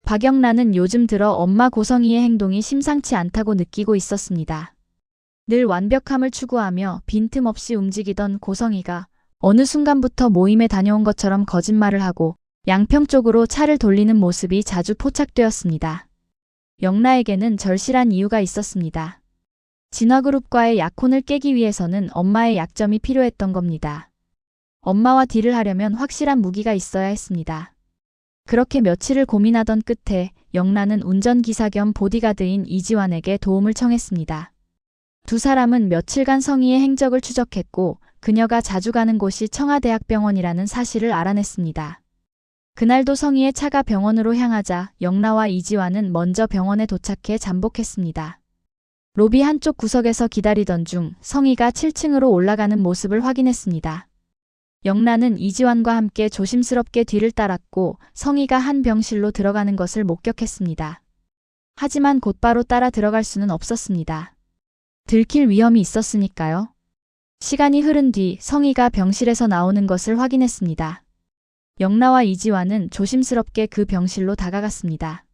박영란은 요즘 들어 엄마 고성희의 행동이 심상치 않다고 느끼고 있었습니다. 늘 완벽함을 추구하며 빈틈없이 움직이던 고성희가 어느 순간부터 모임에 다녀온 것처럼 거짓말을 하고 양평 쪽으로 차를 돌리는 모습이 자주 포착되었습니다. 영라에게는 절실한 이유가 있었습니다. 진화그룹과의 약혼을 깨기 위해서는 엄마의 약점이 필요했던 겁니다. 엄마와 딜을 하려면 확실한 무기가 있어야 했습니다. 그렇게 며칠을 고민하던 끝에 영란은 운전기사 겸 보디가드인 이지환에게 도움을 청했습니다. 두 사람은 며칠간 성희의 행적을 추적했고 그녀가 자주 가는 곳이 청아대학병원이라는 사실을 알아냈습니다. 그날도 성희의 차가 병원으로 향하자 영라와 이지환은 먼저 병원에 도착해 잠복했습니다. 로비 한쪽 구석에서 기다리던 중 성희가 7층으로 올라가는 모습을 확인했습니다. 영란은 이지환과 함께 조심스럽게 뒤를 따랐고 성희가 한 병실로 들어가는 것을 목격했습니다. 하지만 곧바로 따라 들어갈 수는 없었습니다. 들킬 위험이 있었으니까요. 시간이 흐른 뒤 성희가 병실에서 나오는 것을 확인했습니다. 영라와 이지환은 조심스럽게 그 병실로 다가갔습니다.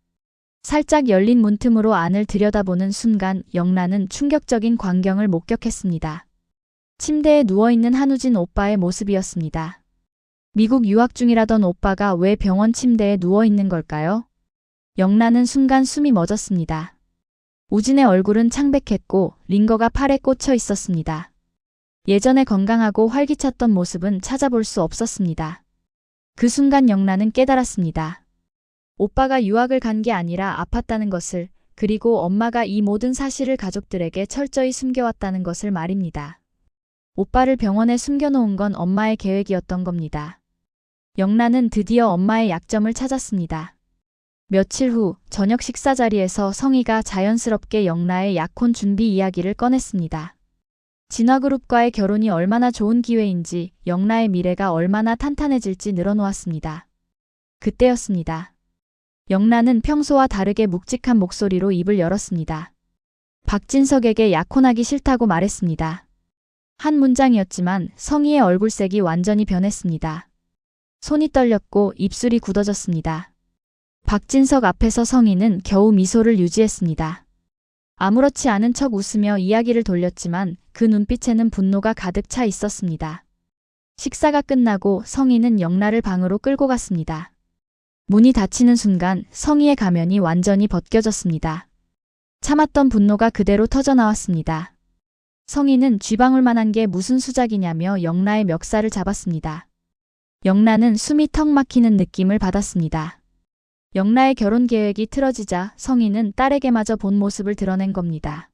살짝 열린 문틈으로 안을 들여다보는 순간 영란은 충격적인 광경을 목격했습니다. 침대에 누워있는 한우진 오빠의 모습이었습니다. 미국 유학 중이라던 오빠가 왜 병원 침대에 누워있는 걸까요? 영란은 순간 숨이 멎었습니다. 우진의 얼굴은 창백했고 링거가 팔에 꽂혀 있었습니다. 예전에 건강하고 활기찼던 모습은 찾아볼 수 없었습니다. 그 순간 영란은 깨달았습니다. 오빠가 유학을 간 게 아니라 아팠다는 것을, 그리고 엄마가 이 모든 사실을 가족들에게 철저히 숨겨왔다는 것을 말입니다. 오빠를 병원에 숨겨놓은 건 엄마의 계획이었던 겁니다. 영란은 드디어 엄마의 약점을 찾았습니다. 며칠 후 저녁 식사 자리에서 성희가 자연스럽게 영라의 약혼 준비 이야기를 꺼냈습니다. 진화그룹과의 결혼이 얼마나 좋은 기회인지, 영라의 미래가 얼마나 탄탄해질지 늘어놓았습니다. 그때였습니다. 영란은 평소와 다르게 묵직한 목소리로 입을 열었습니다. 박진석에게 약혼하기 싫다고 말했습니다. 한 문장이었지만 성희의 얼굴색이 완전히 변했습니다. 손이 떨렸고 입술이 굳어졌습니다. 박진석 앞에서 성희는 겨우 미소를 유지했습니다. 아무렇지 않은 척 웃으며 이야기를 돌렸지만 그 눈빛에는 분노가 가득 차 있었습니다. 식사가 끝나고 성희는 영라를 방으로 끌고 갔습니다. 문이 닫히는 순간 성희의 가면이 완전히 벗겨졌습니다. 참았던 분노가 그대로 터져나왔습니다. 성희는 쥐방울만한 게 무슨 수작이냐며 영라의 멱살을 잡았습니다. 영라는 숨이 턱 막히는 느낌을 받았습니다. 영라의 결혼 계획이 틀어지자 성희는 딸에게마저 본 모습을 드러낸 겁니다.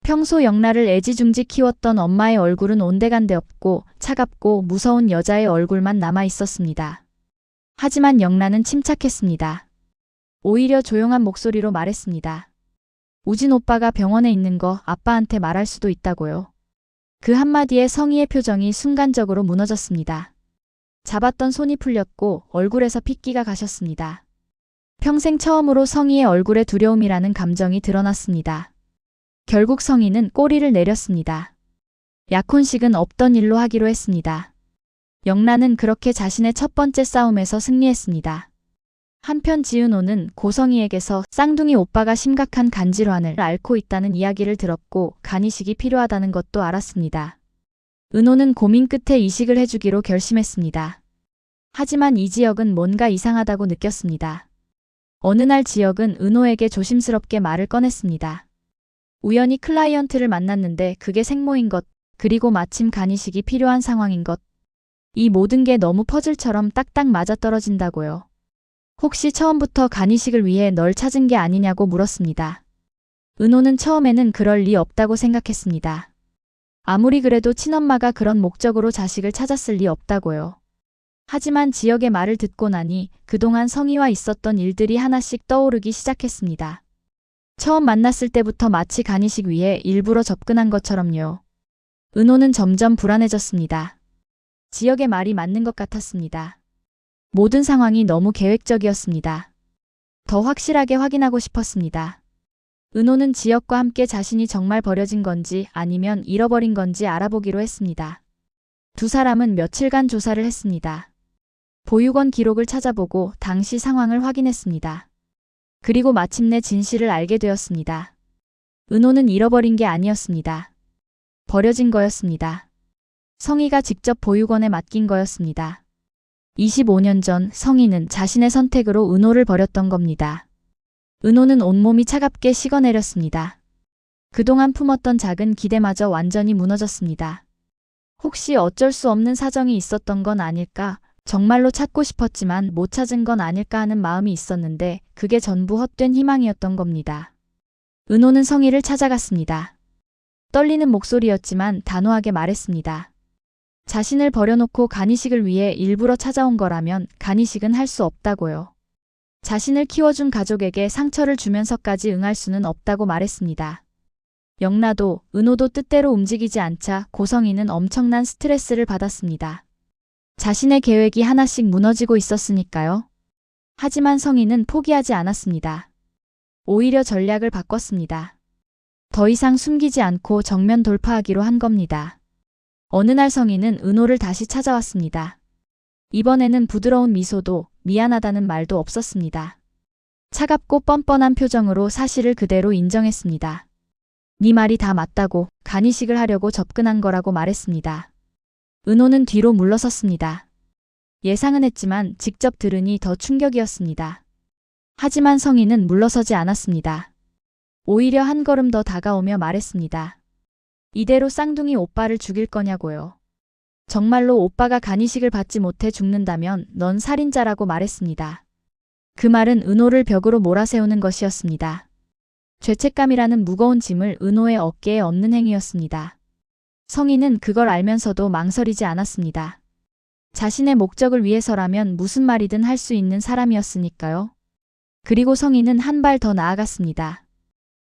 평소 영라를 애지중지 키웠던 엄마의 얼굴은 온데간데 없고 차갑고 무서운 여자의 얼굴만 남아 있었습니다. 하지만 영란은 침착했습니다. 오히려 조용한 목소리로 말했습니다. 우진 오빠가 병원에 있는 거 아빠한테 말할 수도 있다고요. 그 한마디에 성희의 표정이 순간적으로 무너졌습니다. 잡았던 손이 풀렸고 얼굴에서 핏기가 가셨습니다. 평생 처음으로 성희의 얼굴에 두려움이라는 감정이 드러났습니다. 결국 성희는 꼬리를 내렸습니다. 약혼식은 없던 일로 하기로 했습니다. 영란은 그렇게 자신의 첫 번째 싸움에서 승리했습니다. 한편 지은호는 고성희에게서 쌍둥이 오빠가 심각한 간질환을 앓고 있다는 이야기를 들었고 간이식이 필요하다는 것도 알았습니다. 은호는 고민 끝에 이식을 해주기로 결심했습니다. 하지만 이지혁은 뭔가 이상하다고 느꼈습니다. 어느 날 지혁은 은호에게 조심스럽게 말을 꺼냈습니다. 우연히 클라이언트를 만났는데 그게 생모인 것, 그리고 마침 간이식이 필요한 상황인 것. 이 모든 게 너무 퍼즐처럼 딱딱 맞아떨어진다고요. 혹시 처음부터 간이식을 위해 널 찾은 게 아니냐고 물었습니다. 은호는 처음에는 그럴 리 없다고 생각했습니다. 아무리 그래도 친엄마가 그런 목적으로 자식을 찾았을 리 없다고요. 하지만 지혁의 말을 듣고 나니 그동안 성희와 있었던 일들이 하나씩 떠오르기 시작했습니다. 처음 만났을 때부터 마치 간이식 위해 일부러 접근한 것처럼요. 은호는 점점 불안해졌습니다. 지혁의 말이 맞는 것 같았습니다. 모든 상황이 너무 계획적이었습니다. 더 확실하게 확인하고 싶었습니다. 은호는 지혁과 함께 자신이 정말 버려진 건지 아니면 잃어버린 건지 알아보기로 했습니다. 두 사람은 며칠간 조사를 했습니다. 보육원 기록을 찾아보고 당시 상황을 확인했습니다. 그리고 마침내 진실을 알게 되었습니다. 은호는 잃어버린 게 아니었습니다. 버려진 거였습니다. 성희가 직접 보육원에 맡긴 거였습니다. 25년 전 성희는 자신의 선택으로 은호를 버렸던 겁니다. 은호는 온몸이 차갑게 식어내렸습니다. 그동안 품었던 작은 기대마저 완전히 무너졌습니다. 혹시 어쩔 수 없는 사정이 있었던 건 아닐까, 정말로 찾고 싶었지만 못 찾은 건 아닐까 하는 마음이 있었는데 그게 전부 헛된 희망이었던 겁니다. 은호는 성희를 찾아갔습니다. 떨리는 목소리였지만 단호하게 말했습니다. 자신을 버려놓고 간이식을 위해 일부러 찾아온 거라면 간이식은 할 수 없다고요. 자신을 키워준 가족에게 상처를 주면서까지 응할 수는 없다고 말했습니다. 영라도 은호도 뜻대로 움직이지 않자 고성희는 엄청난 스트레스를 받았습니다. 자신의 계획이 하나씩 무너지고 있었으니까요. 하지만 성희는 포기하지 않았습니다. 오히려 전략을 바꿨습니다. 더 이상 숨기지 않고 정면 돌파하기로 한 겁니다. 어느 날 성희는 은호를 다시 찾아왔습니다. 이번에는 부드러운 미소도 미안하다는 말도 없었습니다. 차갑고 뻔뻔한 표정으로 사실을 그대로 인정했습니다. 네 말이 다 맞다고, 간이식을 하려고 접근한 거라고 말했습니다. 은호는 뒤로 물러섰습니다. 예상은 했지만 직접 들으니 더 충격이었습니다. 하지만 성희는 물러서지 않았습니다. 오히려 한 걸음 더 다가오며 말했습니다. 이대로 쌍둥이 오빠를 죽일 거냐고요. 정말로 오빠가 간이식을 받지 못해 죽는다면 넌 살인자라고 말했습니다. 그 말은 은호를 벽으로 몰아세우는 것이었습니다. 죄책감이라는 무거운 짐을 은호의 어깨에 얹는 행위였습니다. 성희는 그걸 알면서도 망설이지 않았습니다. 자신의 목적을 위해서라면 무슨 말이든 할 수 있는 사람이었으니까요. 그리고 성희는 한 발 더 나아갔습니다.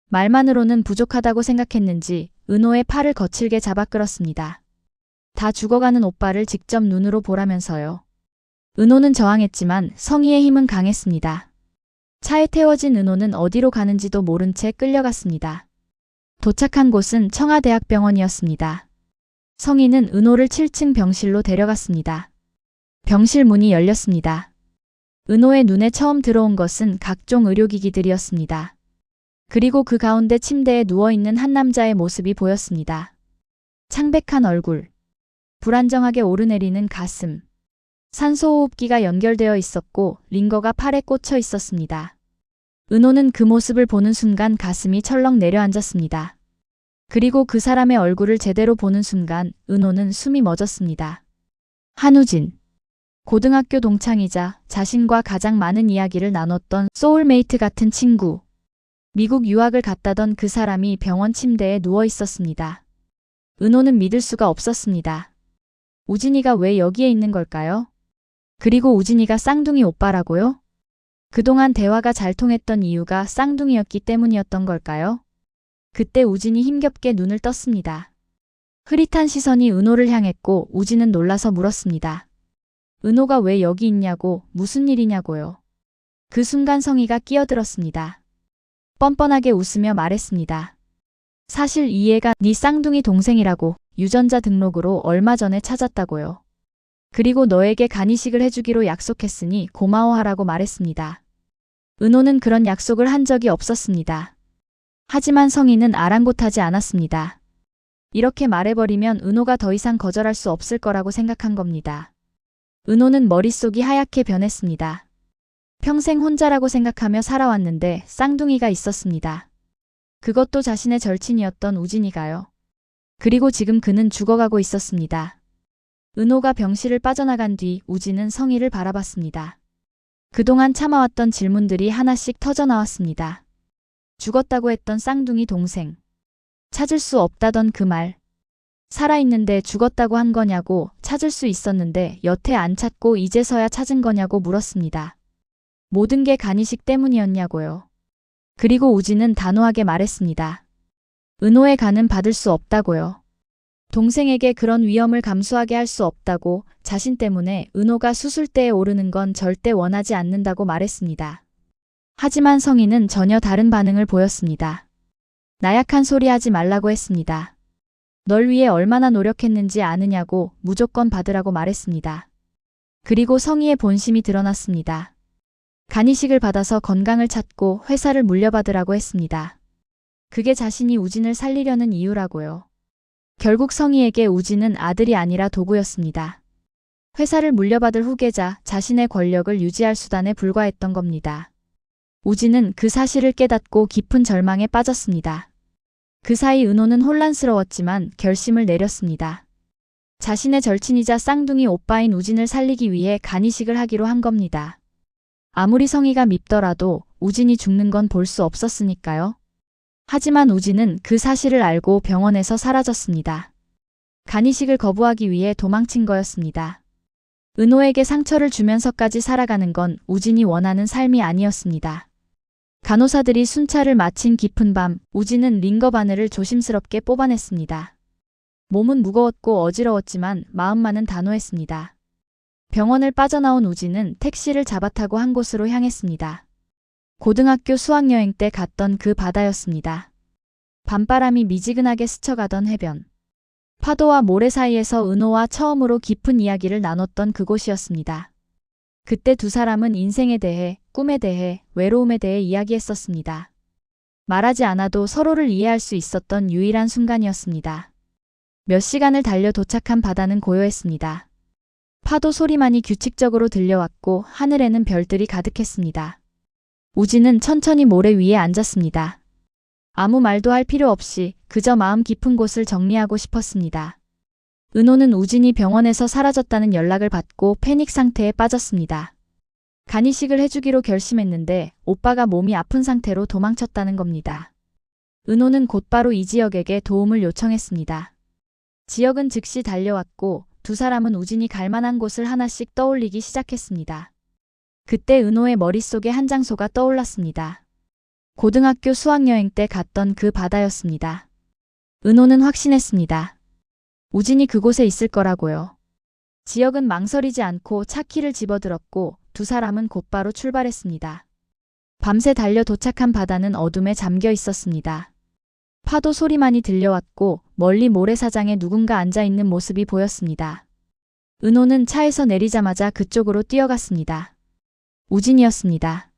말만으로는 부족하다고 생각했는지 은호의 팔을 거칠게 잡아 끌었습니다. 다 죽어가는 오빠를 직접 눈으로 보라면서요. 은호는 저항했지만 성희의 힘은 강했습니다. 차에 태워진 은호는 어디로 가는지도 모른 채 끌려갔습니다. 도착한 곳은 청아대학병원이었습니다. 성희는 은호를 7층 병실로 데려갔습니다. 병실 문이 열렸습니다. 은호의 눈에 처음 들어온 것은 각종 의료기기들이었습니다. 그리고 그 가운데 침대에 누워있는 한 남자의 모습이 보였습니다. 창백한 얼굴, 불안정하게 오르내리는 가슴, 산소호흡기가 연결되어 있었고 링거가 팔에 꽂혀 있었습니다. 은호는 그 모습을 보는 순간 가슴이 철렁 내려앉았습니다. 그리고 그 사람의 얼굴을 제대로 보는 순간 은호는 숨이 멎었습니다. 한우진. 고등학교 동창이자 자신과 가장 많은 이야기를 나눴던 소울메이트 같은 친구. 미국 유학을 갔다던 그 사람이 병원 침대에 누워 있었습니다. 은호는 믿을 수가 없었습니다. 우진이가 왜 여기에 있는 걸까요? 그리고 우진이가 쌍둥이 오빠라고요? 그동안 대화가 잘 통했던 이유가 쌍둥이였기 때문이었던 걸까요? 그때 우진이 힘겹게 눈을 떴습니다. 흐릿한 시선이 은호를 향했고 우진은 놀라서 물었습니다. 은호가 왜 여기 있냐고, 무슨 일이냐고요. 그 순간 성희가 끼어들었습니다. 뻔뻔하게 웃으며 말했습니다. 사실 이 애가 네 쌍둥이 동생이라고 유전자 등록으로 얼마 전에 찾았다고요. 그리고 너에게 간이식을 해주기로 약속했으니 고마워하라고 말했습니다. 은호는 그런 약속을 한 적이 없었습니다. 하지만 성희는 아랑곳하지 않았습니다. 이렇게 말해버리면 은호가 더 이상 거절할 수 없을 거라고 생각한 겁니다. 은호는 머릿속이 하얗게 변했습니다. 평생 혼자라고 생각하며 살아왔는데 쌍둥이가 있었습니다. 그것도 자신의 절친이었던 우진이가요. 그리고 지금 그는 죽어가고 있었습니다. 은호가 병실을 빠져나간 뒤 우진은 성희를 바라봤습니다. 그동안 참아왔던 질문들이 하나씩 터져나왔습니다. 죽었다고 했던 쌍둥이 동생. 찾을 수 없다던 그 말. 살아있는데 죽었다고 한 거냐고, 찾을 수 있었는데 여태 안 찾고 이제서야 찾은 거냐고 물었습니다. 모든 게 간이식 때문이었냐고요. 그리고 우진은 단호하게 말했습니다. 은호의 간은 받을 수 없다고요. 동생에게 그런 위험을 감수하게 할 수 없다고, 자신 때문에 은호가 수술대에 오르는 건 절대 원하지 않는다고 말했습니다. 하지만 성희는 전혀 다른 반응을 보였습니다. 나약한 소리 하지 말라고 했습니다. 널 위해 얼마나 노력했는지 아느냐고, 무조건 받으라고 말했습니다. 그리고 성희의 본심이 드러났습니다. 간이식을 받아서 건강을 찾고 회사를 물려받으라고 했습니다. 그게 자신이 우진을 살리려는 이유라고요. 결국 성희에게 우진은 아들이 아니라 도구였습니다. 회사를 물려받을 후계자, 자신의 권력을 유지할 수단에 불과했던 겁니다. 우진은 그 사실을 깨닫고 깊은 절망에 빠졌습니다. 그 사이 은호는 혼란스러웠지만 결심을 내렸습니다. 자신의 절친이자 쌍둥이 오빠인 우진을 살리기 위해 간이식을 하기로 한 겁니다. 아무리 성희가 밉더라도 우진이 죽는 건 볼 수 없었으니까요. 하지만 우진은 그 사실을 알고 병원에서 사라졌습니다. 간이식을 거부하기 위해 도망친 거였습니다. 은호에게 상처를 주면서까지 살아가는 건 우진이 원하는 삶이 아니었습니다. 간호사들이 순찰을 마친 깊은 밤, 우진은 링거 바늘을 조심스럽게 뽑아냈습니다. 몸은 무거웠고 어지러웠지만 마음만은 단호했습니다. 병원을 빠져나온 우진은 택시를 잡아타고 한 곳으로 향했습니다. 고등학교 수학여행 때 갔던 그 바다였습니다. 밤바람이 미지근하게 스쳐가던 해변. 파도와 모래 사이에서 은호와 처음으로 깊은 이야기를 나눴던 그곳이었습니다. 그때 두 사람은 인생에 대해, 꿈에 대해, 외로움에 대해 이야기했었습니다. 말하지 않아도 서로를 이해할 수 있었던 유일한 순간이었습니다. 몇 시간을 달려 도착한 바다는 고요했습니다. 파도 소리만이 규칙적으로 들려왔고 하늘에는 별들이 가득했습니다. 우진은 천천히 모래 위에 앉았습니다. 아무 말도 할 필요 없이 그저 마음 깊은 곳을 정리하고 싶었습니다. 은호는 우진이 병원에서 사라졌다는 연락을 받고 패닉 상태에 빠졌습니다. 간이식을 해주기로 결심했는데 오빠가 몸이 아픈 상태로 도망쳤다는 겁니다. 은호는 곧바로 이지혁에게 도움을 요청했습니다. 지혁은 즉시 달려왔고 두 사람은 우진이 갈 만한 곳을 하나씩 떠올리기 시작했습니다. 그때 은호의 머릿속에 한 장소가 떠올랐습니다. 고등학교 수학여행 때 갔던 그 바다였습니다. 은호는 확신했습니다. 우진이 그곳에 있을 거라고요. 지혁은 망설이지 않고 차 키를 집어들었고 두 사람은 곧바로 출발했습니다. 밤새 달려 도착한 바다는 어둠에 잠겨 있었습니다. 파도 소리만이 들려왔고 멀리 모래사장에 누군가 앉아있는 모습이 보였습니다. 은호는 차에서 내리자마자 그쪽으로 뛰어갔습니다. 우진이었습니다.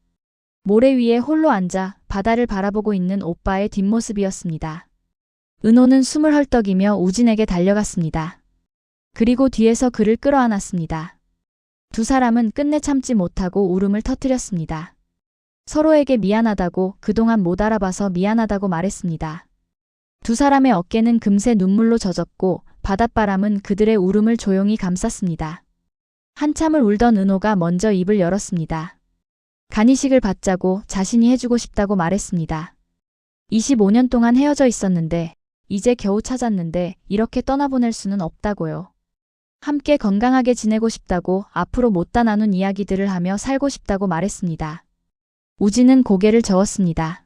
모래 위에 홀로 앉아 바다를 바라보고 있는 오빠의 뒷모습이었습니다. 은호는 숨을 헐떡이며 우진에게 달려갔습니다. 그리고 뒤에서 그를 끌어안았습니다. 두 사람은 끝내 참지 못하고 울음을 터뜨렸습니다. 서로에게 미안하다고, 그동안 못 알아봐서 미안하다고 말했습니다. 두 사람의 어깨는 금세 눈물로 젖었고 바닷바람은 그들의 울음을 조용히 감쌌습니다. 한참을 울던 은호가 먼저 입을 열었습니다. 간이식을 받자고 자신이 해주고 싶다고 말했습니다. 25년 동안 헤어져 있었는데 이제 겨우 찾았는데 이렇게 떠나보낼 수는 없다고요. 함께 건강하게 지내고 싶다고, 앞으로 못다 나눈 이야기들을 하며 살고 싶다고 말했습니다. 우진은 고개를 저었습니다.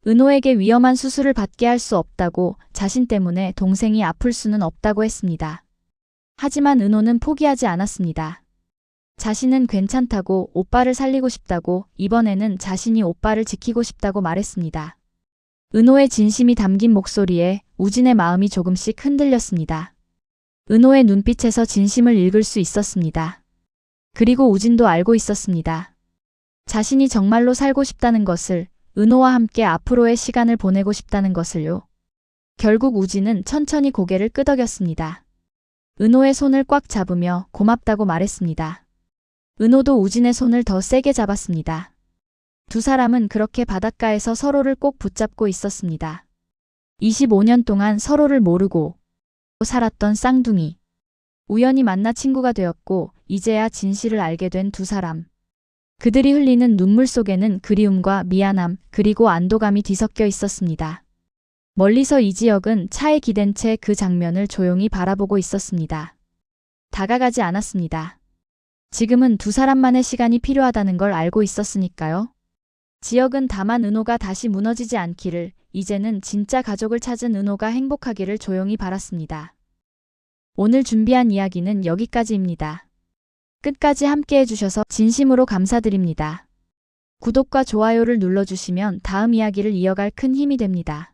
은호에게 위험한 수술을 받게 할 수 없다고, 자신 때문에 동생이 아플 수는 없다고 했습니다. 하지만 은호는 포기하지 않았습니다. 자신은 괜찮다고, 오빠를 살리고 싶다고, 이번에는 자신이 오빠를 지키고 싶다고 말했습니다. 은호의 진심이 담긴 목소리에 우진의 마음이 조금씩 흔들렸습니다. 은호의 눈빛에서 진심을 읽을 수 있었습니다. 그리고 우진도 알고 있었습니다. 자신이 정말로 살고 싶다는 것을, 은호와 함께 앞으로의 시간을 보내고 싶다는 것을요. 결국 우진은 천천히 고개를 끄덕였습니다. 은호의 손을 꽉 잡으며 고맙다고 말했습니다. 은호도 우진의 손을 더 세게 잡았습니다. 두 사람은 그렇게 바닷가에서 서로를 꼭 붙잡고 있었습니다. 25년 동안 서로를 모르고 살았던 쌍둥이. 우연히 만나 친구가 되었고 이제야 진실을 알게 된 두 사람. 그들이 흘리는 눈물 속에는 그리움과 미안함 그리고 안도감이 뒤섞여 있었습니다. 멀리서 이지혁은 차에 기댄 채 그 장면을 조용히 바라보고 있었습니다. 다가가지 않았습니다. 지금은 두 사람만의 시간이 필요하다는 걸 알고 있었으니까요. 지혁은 다만 은호가 다시 무너지지 않기를, 이제는 진짜 가족을 찾은 은호가 행복하기를 조용히 바랐습니다. 오늘 준비한 이야기는 여기까지입니다. 끝까지 함께 해주셔서 진심으로 감사드립니다. 구독과 좋아요를 눌러주시면 다음 이야기를 이어갈 큰 힘이 됩니다.